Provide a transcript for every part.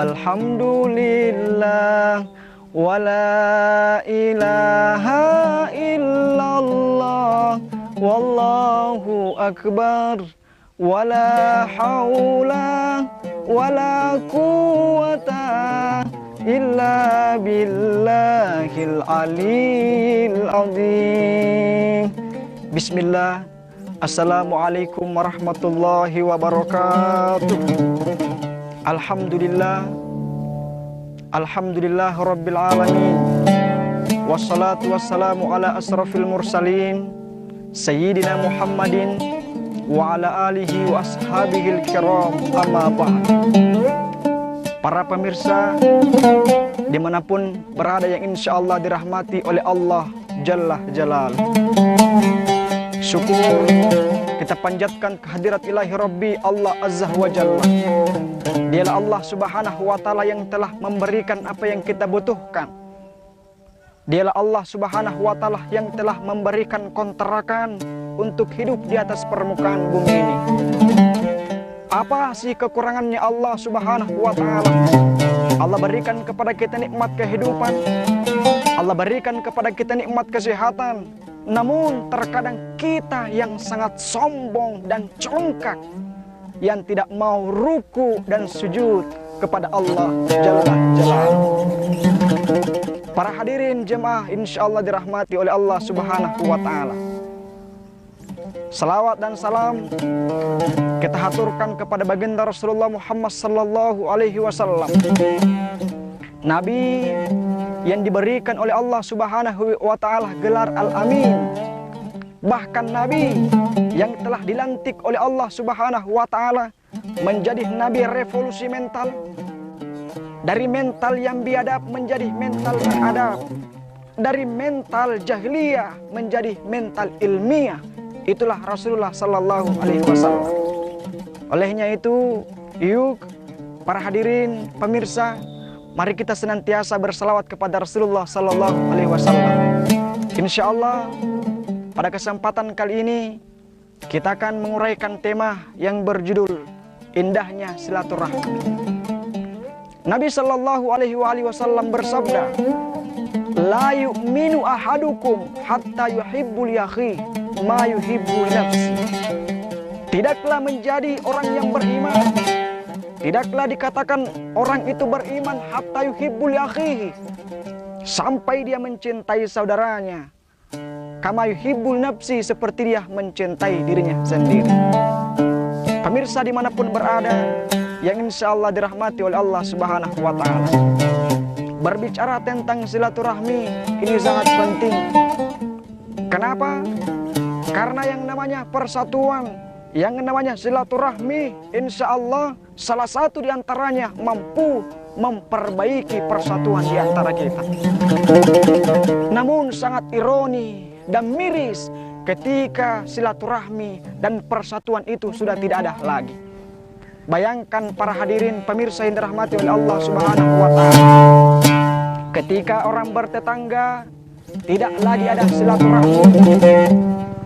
Alhamdulillah wa la ilaha illallah wallahu akbar wa la haula wa la quwata illa billahil aliyil azim. Bismillah. Assalamualaikum warahmatullahi wabarakatuh. Alhamdulillah. Alhamdulillah rabbil alamin. Wassalatu wassalamu ala asrafil mursalin Sayyidina Muhammadin wa ala alihi wa ashabihil kiram, amma ba'd. Para pemirsa dimanapun berada yang insya Allah dirahmati oleh Allah Jalla Jalal, syukur kita panjatkan kehadirat ilahi Rabbi Allah Azza wa Jalla. Dialah Allah Subhanahu wa Ta'ala yang telah memberikan apa yang kita butuhkan. Dialah Allah Subhanahu wa Ta'ala yang telah memberikan kontrakan untuk hidup di atas permukaan bumi ini. Apa sih kekurangannya Allah Subhanahu wa Ta'ala? Allah berikan kepada kita nikmat kehidupan, Allah berikan kepada kita nikmat kesehatan. Namun terkadang kita yang sangat sombong dan congkak, yang tidak mau ruku dan sujud kepada Allah Jalla Jalaluhu. Para hadirin jemaah insya Allah dirahmati oleh Allah Subhanahu wa Ta'ala. Salawat dan salam kita haturkan kepada baginda Rasulullah Muhammad sallallahu alaihi wasallam, Nabi yang diberikan oleh Allah Subhanahu wa Ta'ala gelar Al-Amin. Bahkan Nabi yang telah dilantik oleh Allah Subhanahu wa Ta'ala menjadi Nabi revolusi mental. Dari mental yang biadab menjadi mental beradab, dari mental jahiliyah menjadi mental ilmiah. Itulah Rasulullah sallallahu alaihi wasallam. Olehnya itu, yuk para hadirin pemirsa, mari kita senantiasa bersalawat kepada Rasulullah sallallahu alaihi wasallam. Insya Allah pada kesempatan kali ini kita akan menguraikan tema yang berjudul indahnya silaturahmi. Nabi sallallahu alaihi wasallam bersabda, la yu'minu ahadukum hatta yuhibbu li akhihi ma yuhibbu nafsi. Tidaklah menjadi orang yang beriman, tidaklah dikatakan orang itu beriman hatta yuhibbu li akhihi, sampai dia mencintai saudaranya kama yuhibbu nafsi, seperti dia mencintai dirinya sendiri. Pemirsa dimanapun berada yang insya Allah dirahmati oleh Allah Subhanahu wa Ta'ala, berbicara tentang silaturahmi ini sangat penting. Kenapa? Karena yang namanya persatuan, yang namanya silaturahmi, insya Allah salah satu diantaranya mampu memperbaiki persatuan di antara kita. Namun sangat ironi dan miris ketika silaturahmi dan persatuan itu sudah tidak ada lagi. Bayangkan para hadirin pemirsa yang dirahmati oleh Allah Subhanahu wa Ta'ala, ketika orang bertetangga tidak lagi ada silaturahmi,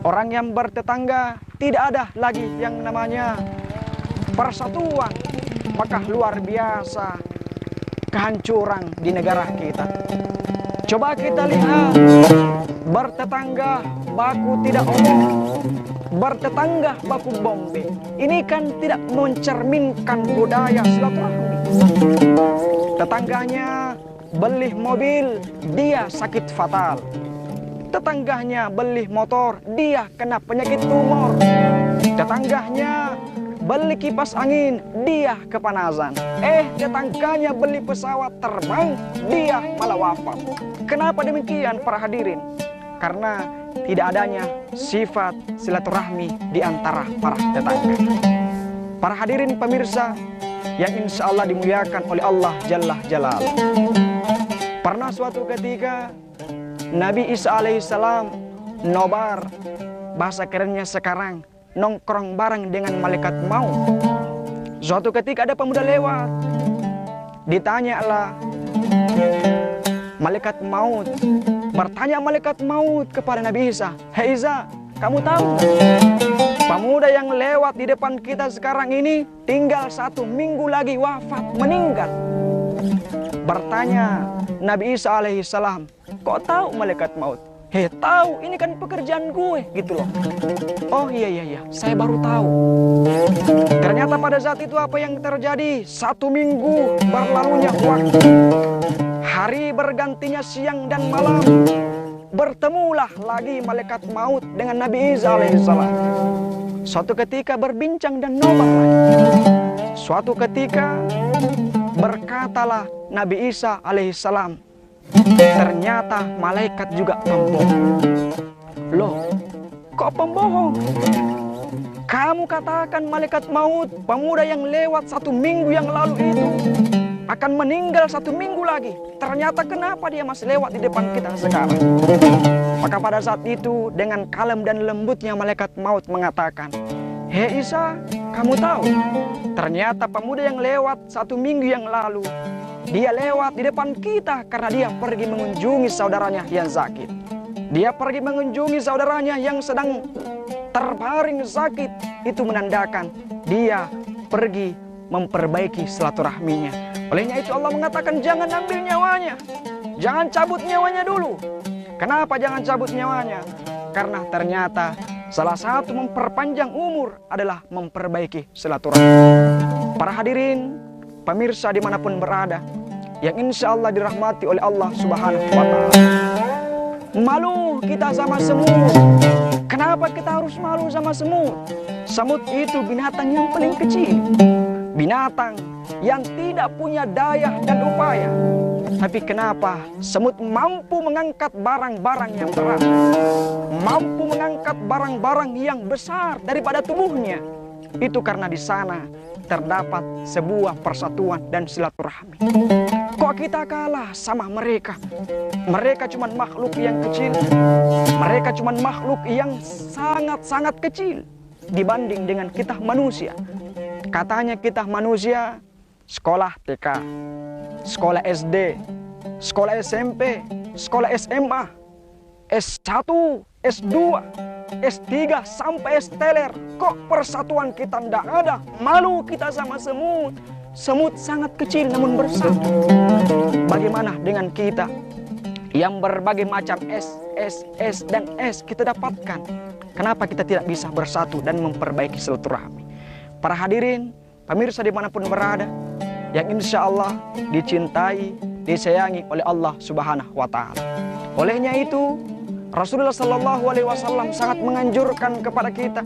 orang yang bertetangga tidak ada lagi yang namanya persatuan, maka luar biasa kehancuran di negara kita. Coba kita lihat, bertetangga baku tidak omong, bertetangga baku bombe. Ini kan tidak mencerminkan budaya silaturahmi. Tetangganya beli mobil, dia sakit fatal. Tetangganya beli motor, dia kena penyakit tumor. Tetangganya beli kipas angin, dia kepanasan. Tetangganya beli pesawat terbang, dia malah wafat. Kenapa demikian para hadirin? Karena tidak adanya sifat silaturahmi di antara para tetangga. Para hadirin pemirsa yang insya Allah dimuliakan oleh Allah Jalla Jalal. Pernah suatu ketika Nabi Isa alaihissalam nobar, bahasa kerennya sekarang, nongkrong bareng dengan malaikat maut. Suatu ketika ada pemuda lewat, ditanyalah malaikat maut, bertanya malaikat maut kepada Nabi Isa, "Hei Isa, kamu tahu pemuda yang lewat di depan kita sekarang ini tinggal 1 minggu lagi wafat, meninggal. bertanya Nabi Isa alaihissalam, kok tahu malaikat maut? Tahu, ini kan pekerjaan gue, gitu loh. Oh iya, saya baru tahu. Ternyata pada saat itu apa yang terjadi? 1 minggu berlalunya waktu. Hari bergantinya siang dan malam. Bertemulah lagi malaikat maut dengan Nabi Isa alaihissalam. Suatu ketika berbincang dan nobar lagi. Suatu ketika berkatalah Nabi Isa alaihissalam, ternyata malaikat juga pembohong. Loh, kok pembohong? Kamu katakan malaikat maut, pemuda yang lewat 1 minggu yang lalu itu akan meninggal 1 minggu lagi. Ternyata kenapa dia masih lewat di depan kita sekarang? Maka pada saat itu dengan kalem dan lembutnya malaikat maut mengatakan, hei Isa, kamu tahu? Ternyata pemuda yang lewat 1 minggu yang lalu, dia lewat di depan kita karena dia pergi mengunjungi saudaranya yang sakit. Dia pergi mengunjungi saudaranya yang sedang terbaring sakit. Itu menandakan dia pergi memperbaiki silaturahminya. Olehnya itu Allah mengatakan jangan ambil nyawanya. Jangan cabut nyawanya dulu. Kenapa jangan cabut nyawanya? Karena ternyata salah satu memperpanjang umur adalah memperbaiki silaturahmi. Para hadirin, pemirsa dimanapun berada, yang insya Allah dirahmati oleh Allah Subhanahu wa Ta'ala. Malu kita sama semut. Kenapa kita harus malu sama semut? Semut itu binatang yang paling kecil, binatang yang tidak punya daya dan upaya. Tapi kenapa semut mampu mengangkat barang-barang yang berat, mampu mengangkat barang-barang yang besar daripada tubuhnya? Itu karena di sana terdapat sebuah persatuan dan silaturahmi. Kok kita kalah sama mereka? Mereka cuma makhluk yang kecil. Mereka cuma makhluk yang sangat-sangat kecil dibanding dengan kita manusia. Katanya kita manusia sekolah TK, sekolah SD, sekolah SMP, sekolah SMA, S1, S2, S3 sampai S-teler. Kok persatuan kita tidak ada? Malu kita sama semut. Semut sangat kecil namun bersatu. Bagaimana dengan kita yang berbagai macam S dan S kita dapatkan? Kenapa kita tidak bisa bersatu dan memperbaiki silaturahmi? Para hadirin, pemirsa dimanapun berada, yang insya Allah dicintai, disayangi oleh Allah Subhanahu wa Ta'ala. Olehnya itu Rasulullah Sallallahu Alaihi Wasallam sangat menganjurkan kepada kita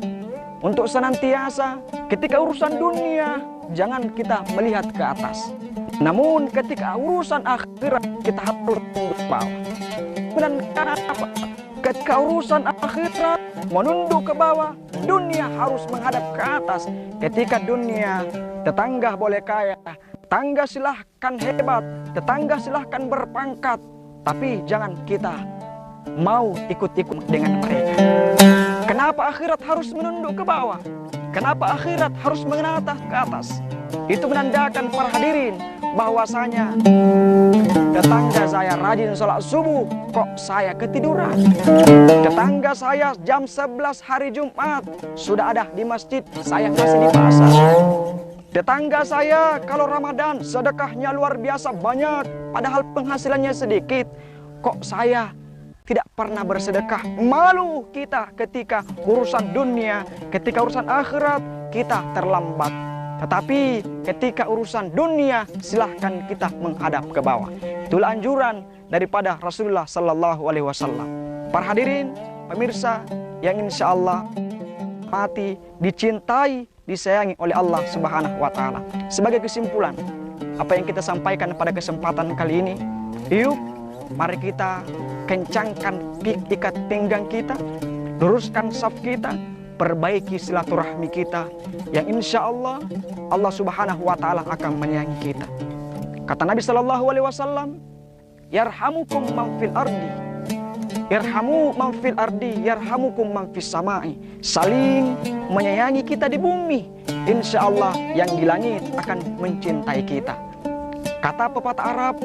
untuk senantiasa ketika urusan dunia jangan kita melihat ke atas, namun ketika urusan akhirat kita harus tunduk ke bawah. Dan kenapa? Ketika urusan akhirat menunduk ke bawah, dunia harus menghadap ke atas. Ketika dunia tetangga boleh kaya, tetangga silahkan hebat, tetangga silahkan berpangkat, tapi jangan kita mau ikut-ikut dengan mereka. Kenapa akhirat harus menunduk ke bawah? Kenapa akhirat harus menatap ke atas? Itu menandakan para hadirin bahwasanya tetangga saya rajin sholat subuh, kok saya ketiduran? Tetangga saya jam 11 hari Jumat sudah ada di masjid, saya masih di pasar. Tetangga saya kalau Ramadan sedekahnya luar biasa banyak, padahal penghasilannya sedikit. Kok saya tidak pernah bersedekah? Malu kita ketika urusan dunia, ketika urusan akhirat kita terlambat. Tetapi ketika urusan dunia silahkan kita menghadap ke bawah. Itulah anjuran daripada Rasulullah Sallallahu Alaihi Wasallam. Para hadirin, pemirsa yang insya Allah mati, dicintai, disayangi oleh Allah Subhanahu wa Ta'ala. Sebagai kesimpulan, apa yang kita sampaikan pada kesempatan kali ini, yuk mari kita kencangkan ikat pinggang kita, luruskan saf kita, perbaiki silaturahmi kita, yang insya Allah Allah Subhanahu wa Ta'ala akan menyayangi kita. Kata Nabi Sallallahu Alaihi Wasallam, yarhamukum man fil ardi, yarhamu man fil ardi, yarhamukum man fis samai. Saling menyayangi kita di bumi, insya Allah yang di langit akan mencintai kita. Kata pepatah Arab,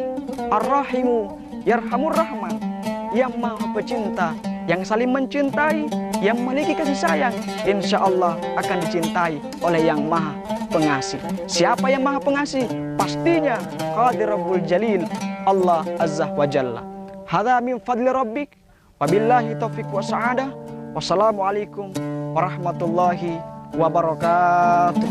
ar-rahimu yarhamur rahman, yang maha pecinta, yang saling mencintai, yang memiliki kasih sayang, insya Allah akan dicintai oleh yang maha pengasih. Siapa yang maha pengasih? Pastinya Qadir Rabbul Jalil, Allah Azza wa Jalla. Hadza min fadli rabbik, wabillahi taufiq wa sa'adah. Wassalamualaikum warahmatullahi wabarakatuh.